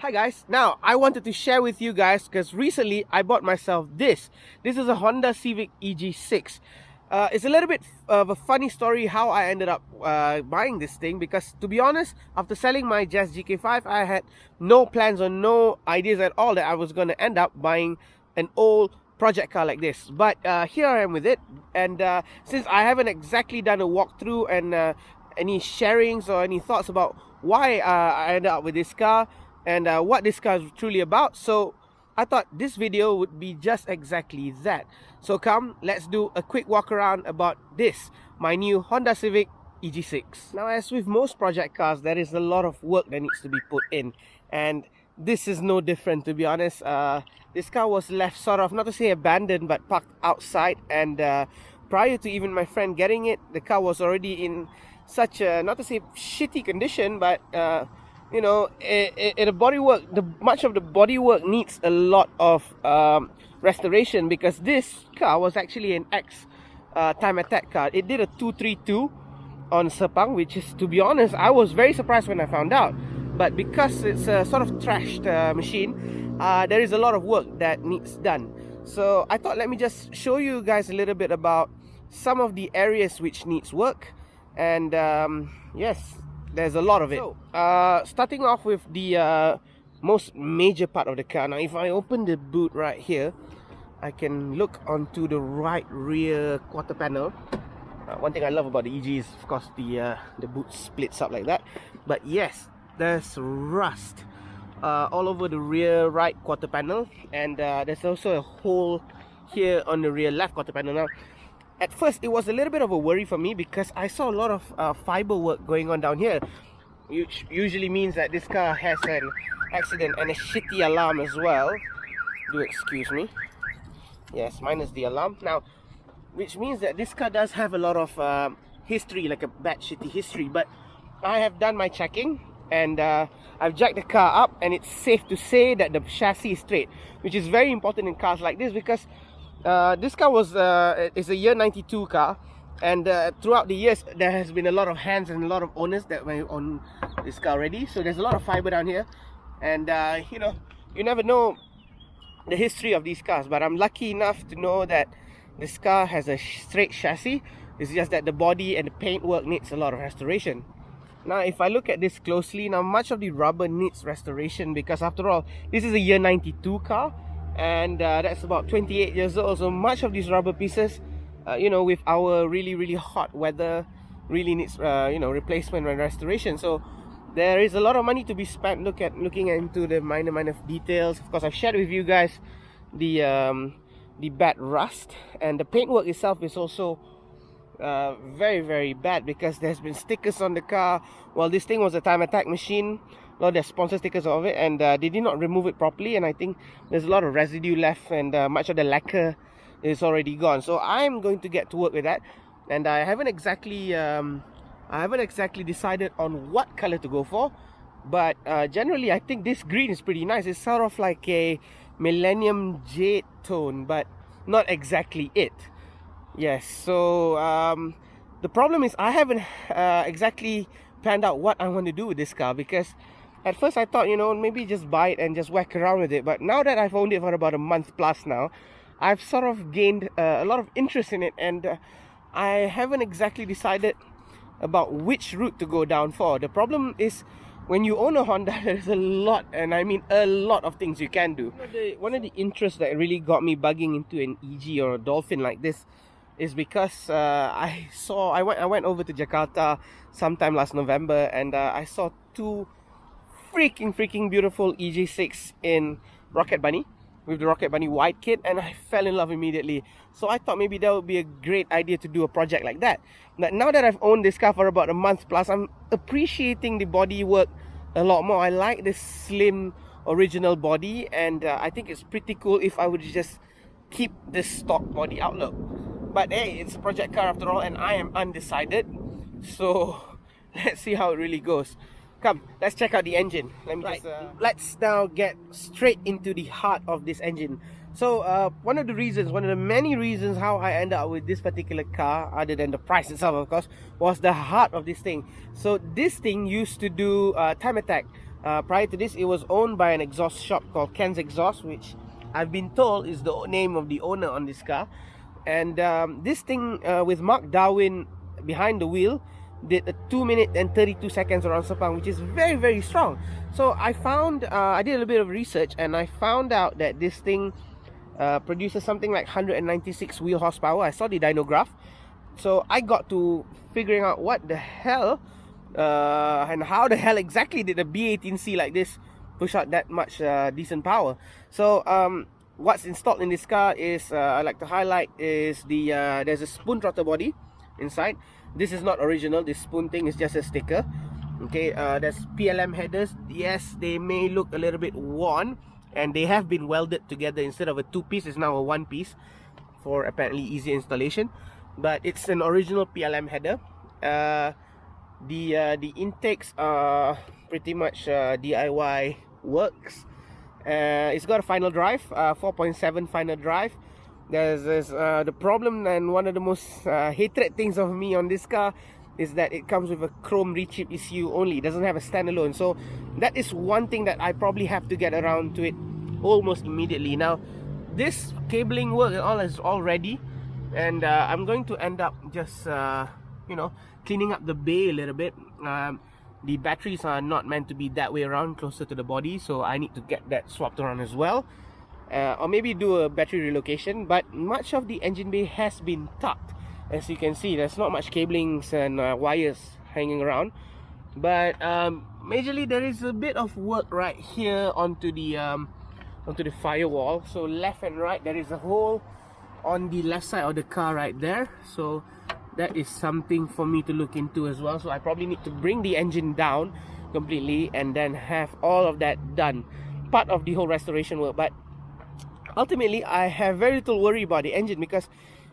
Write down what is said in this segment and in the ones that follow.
Hi guys, now I wanted to share with you guys because recently I bought myself this. This is a Honda Civic EG6. It's a little bit of a funny story how I ended up buying this thing, because to be honest, after selling my Jazz GK5, I had no plans or no ideas at all that I was going to end up buying an old project car like this. But here I am with it, and since I haven't exactly done a walkthrough and any sharings or any thoughts about why I ended up with this car and what this car is truly about, so I thought this video would be just exactly that. So come, let's do a quick walk around about this, my new Honda Civic EG6. Now, as with most project cars, there is a lot of work that needs to be put in, and this is no different, to be honest. This car was left sort of, not to say abandoned, but parked outside, and prior to even my friend getting it, the car was already in such a, not to say shitty condition, but you know, the bodywork, much of the bodywork needs a lot of restoration, because this car was actually an time attack car. It did a 232 on Sepang, which is, to be honest, I was very surprised when I found out. But because it's a sort of trashed machine, there is a lot of work that needs done. So I thought, let me just show you guys a little bit about some of the areas which needs work. And yes, there's a lot of it. So, starting off with the most major part of the car. Now, if I open the boot right here, I can look onto the right rear quarter panel. One thing I love about the EG is, of course, the boot splits up like that. But yes, there's rust all over the rear right quarter panel, and there's also a hole here on the rear left quarter panel. Now, at first, it was a little bit of a worry for me because I saw a lot of fiber work going on down here, which usually means that this car has an accident and a shitty alarm as well. Do excuse me. Yes, minus the alarm. Now, which means that this car does have a lot of history, like a bad shitty history. But I have done my checking, and I've jacked the car up, and it's safe to say that the chassis is straight, which is very important in cars like this, because this car was is a year 92 car, and throughout the years there has been a lot of hands and a lot of owners that were on this car already. So there's a lot of fiber down here, and you know, you never know the history of these cars. But I'm lucky enough to know that this car has a straight chassis. It's just that the body and the paint work needs a lot of restoration. Now, if I look at this closely, now much of the rubber needs restoration, because after all, this is a year 92 car, and that's about 28 years old. So much of these rubber pieces, you know, with our really hot weather, really needs you know, replacement and restoration. So there is a lot of money to be spent looking into the minor details. Of course, I've shared with you guys the bad rust, and the paintwork itself is also very bad, because there's been stickers on the car. Well, this thing was a time attack machine. Well, there's sponsor stickers of it, and they did not remove it properly, and I think there's a lot of residue left, and much of the lacquer is already gone. So I'm going to get to work with that, and I haven't exactly decided on what color to go for, but generally I think this green is pretty nice. It's sort of like a millennium jade tone, but not exactly it. Yes, so the problem is I haven't exactly planned out what I want to do with this car, because at first I thought, you know, maybe just buy it and just whack around with it. But now that I've owned it for about a month plus now, I've sort of gained a lot of interest in it, and I haven't exactly decided about which route to go down for. The problem is, when you own a Honda, there's a lot, and I mean a lot of things you can do. One of the interests that really got me bugging into an EG or a Dolphin like this is because I went over to Jakarta sometime last November, and I saw two freaking beautiful EG6 in Rocket Bunny, with the Rocket Bunny white kit, and I fell in love immediately. So I thought maybe that would be a great idea to do a project like that. But now that I've owned this car for about a month plus, I'm appreciating the body work a lot more. I like this slim original body, and I think it's pretty cool if I would just keep this stock body outlook. But hey, it's a project car after all, and I am undecided. So let's see how it really goes. Come, let's check out the engine. Let's now get straight into the heart of this engine. So one of the many reasons how I ended up with this particular car, other than the price itself of course, was the heart of this thing. So this thing used to do time attack Prior to this, it was owned by an exhaust shop called Ken's Exhaust, which I've been told is the name of the owner on this car. And this thing with Mark Darwin behind the wheel did a 2 minutes and 32 seconds around Sepang, which is very, very strong. So I found, I did a little bit of research, and I found out that this thing produces something like 196 wheel horsepower. I saw the dyno graph. So I got to figuring out what the hell and how the hell exactly did a B18C like this push out that much decent power. So what's installed in this car is, I like to highlight, is the there's a spoon throttle body inside. This is not original. This spoon thing is just a sticker. Okay, there's PLM headers. Yes, they may look a little bit worn, and they have been welded together. Instead of a two-piece, it's now a one-piece for apparently easy installation. But it's an original PLM header. The intakes are pretty much DIY works. It's got a final drive, 4.7 final drive. There's the problem, and one of the most hated things of me on this car is that it comes with a chrome rechip ECU only. It doesn't have a standalone. So that is one thing that I probably have to get around to it almost immediately. Now, this cabling work and all is all ready, and I'm going to end up just you know, cleaning up the bay a little bit. The batteries are not meant to be that way around, closer to the body, so I need to get that swapped around as well. Or maybe do a battery relocation. But much of the engine bay has been tucked. As you can see, there's not much cablings and wires hanging around. But majorly there is a bit of work right here onto the firewall. So left and right, there is a hole on the left side of the car right there. So that is something for me to look into as well. So I probably need to bring the engine down completely and then have all of that done, part of the whole restoration work. But ultimately, I have very little worry about the engine, because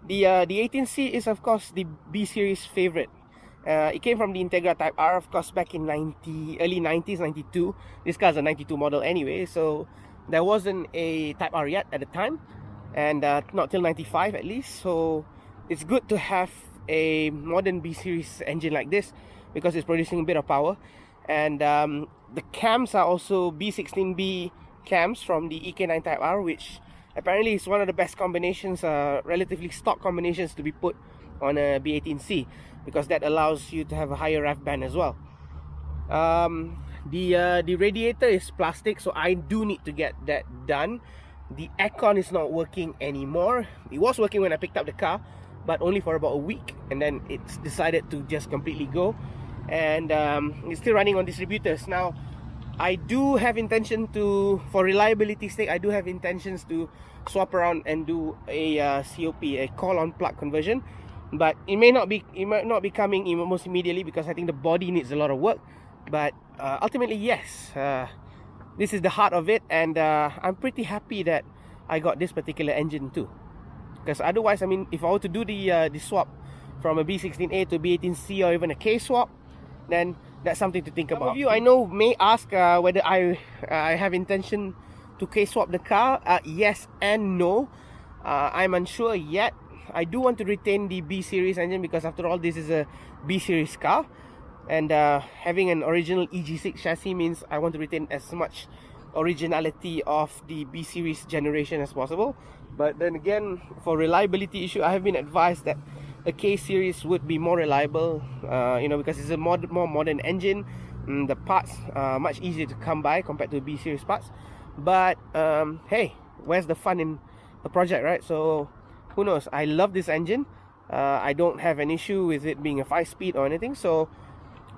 the 18C is of course the B series favorite. It came from the Integra Type R, of course, back in early 90s, 92. This car's a 92 model anyway, so there wasn't a Type R yet at the time, and not till 95 at least. So it's good to have a modern B series engine like this, because it's producing a bit of power. And the cams are also B16B cams from the EK9 Type R, which apparently is one of the best combinations, relatively stock combinations, to be put on a B18C, because that allows you to have a higher rev band as well. The radiator is plastic, so I do need to get that done. The aircon is not working anymore. It was working when I picked up the car, but only for about a week, and then it's decided to just completely go. And it's still running on distributors. Now, I do have intention to, for reliability's sake, I do have intentions to swap around and do a COP, a call on plug conversion. But it might not be coming most immediately, because I think the body needs a lot of work. But ultimately, yes, this is the heart of it, and I'm pretty happy that I got this particular engine too. Because otherwise, I mean, if I were to do the swap from a B16A to B18C, or even a K swap, then that's something to think about. Some of you I know may ask whether I have intention to K swap the car. Yes and no. I'm unsure yet. I do want to retain the B series engine, because after all, this is a B series car, and having an original EG6 chassis means I want to retain as much originality of the B series generation as possible. But then again, for reliability issue, I have been advised that a K series would be more reliable, you know, because it's a more modern engine. The parts are much easier to come by compared to B series parts. But hey, where's the fun in a project, right? So who knows? I love this engine. I don't have an issue with it being a 5-speed or anything. So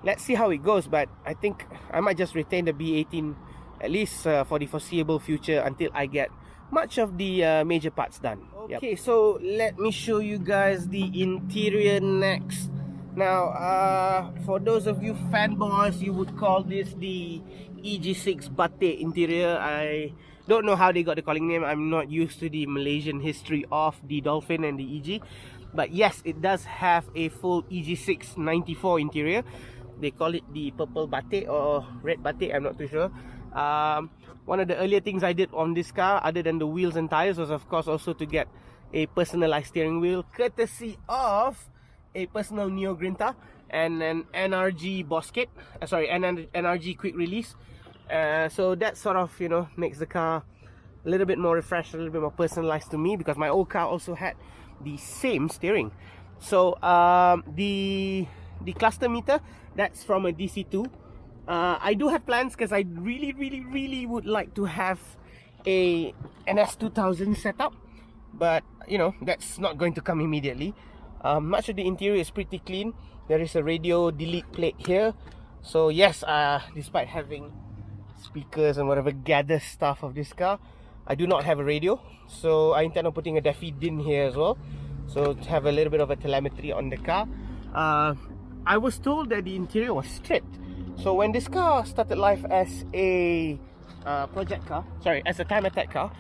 let's see how it goes. But I think I might just retain the B18 at least for the foreseeable future, until I get much of the major parts done. Okay, so let me show you guys the interior next. Now, for those of you fanboys, you would call this the EG6 Batik interior. I don't know how they got the calling name. I'm not used to the Malaysian history of the Dolphin and the EG. But yes, it does have a full EG6 94 interior. They call it the purple batik or red batik, I'm not too sure. One of the earlier things I did on this car, other than the wheels and tires, was of course also to get a personalized steering wheel, courtesy of a personal Neo Grinta and an NRG Boss kit. NRG quick release. So that sort of, you know, makes the car a little bit more refreshed, a little bit more personalized to me, because my old car also had the same steering. So the cluster meter, that's from a DC2. I do have plans, because I really would like to have an S2000 setup, but you know, that's not going to come immediately. Much of the interior is pretty clean. There is a radio delete plate here. So yes, despite having speakers and whatever gather stuff of this car, I do not have a radio. So I intend on putting a Deafy DIN here as well, so to have a little bit of a telemetry on the car. I was told that the interior was stripped. So when this car started life as a project car, sorry, as a time attack car,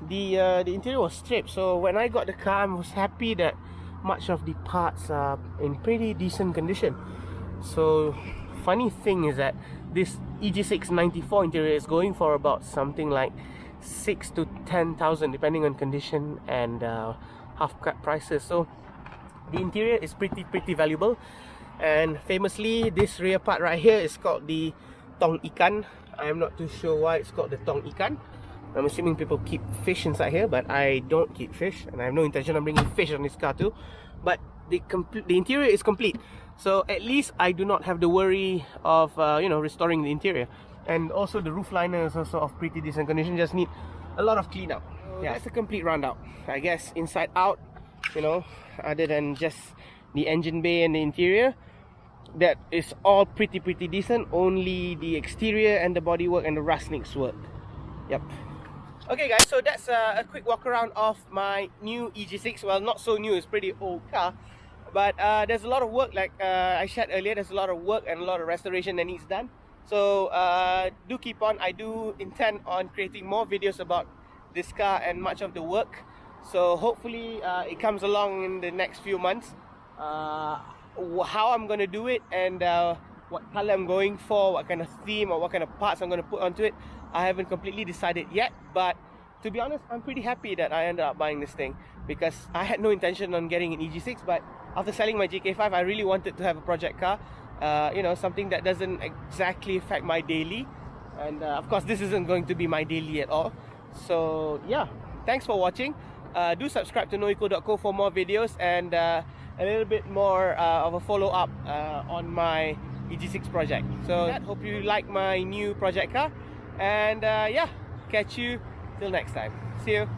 the interior was stripped. So when I got the car, I was happy that much of the parts are in pretty decent condition. So funny thing is that this EG6 94 interior is going for about something like 6 to 10,000 depending on condition and half cut prices. So the interior is pretty valuable. And famously, this rear part right here is called the Tong Ikan. I'm not too sure why it's called the Tong Ikan. I'm assuming people keep fish inside here, but I don't keep fish, and I have no intention of bringing fish on this car too. But the interior is complete, so at least I do not have the worry of you know, restoring the interior. And also the roof liner is also of pretty decent condition, just need a lot of cleanup. Yeah, that's a complete rundown, I guess, inside out, you know, other than just the engine bay and the interior. That is all pretty decent. Only the exterior and the bodywork and the rust needs work. Yep. Okay guys, so that's a quick walk around of my new EG6. Well, not so new, it's pretty old car, but there's a lot of work, like I shared earlier, there's a lot of work and a lot of restoration that needs done. So do keep on. I do intend on creating more videos about this car and much of the work. So hopefully it comes along in the next few months. How I'm going to do it and what color I'm going for, what kind of theme or what kind of parts I'm going to put onto it, I haven't completely decided yet. But to be honest, I'm pretty happy that I ended up buying this thing, because I had no intention on getting an EG6, but after selling my GK5, I really wanted to have a project car, you know, something that doesn't exactly affect my daily. And of course, this isn't going to be my daily at all. So yeah, thanks for watching. Do subscribe to NoEqual.co for more videos and a little bit more of a follow-up on my EG6 project. So hope you like my new project car, and yeah, catch you till next time. See you.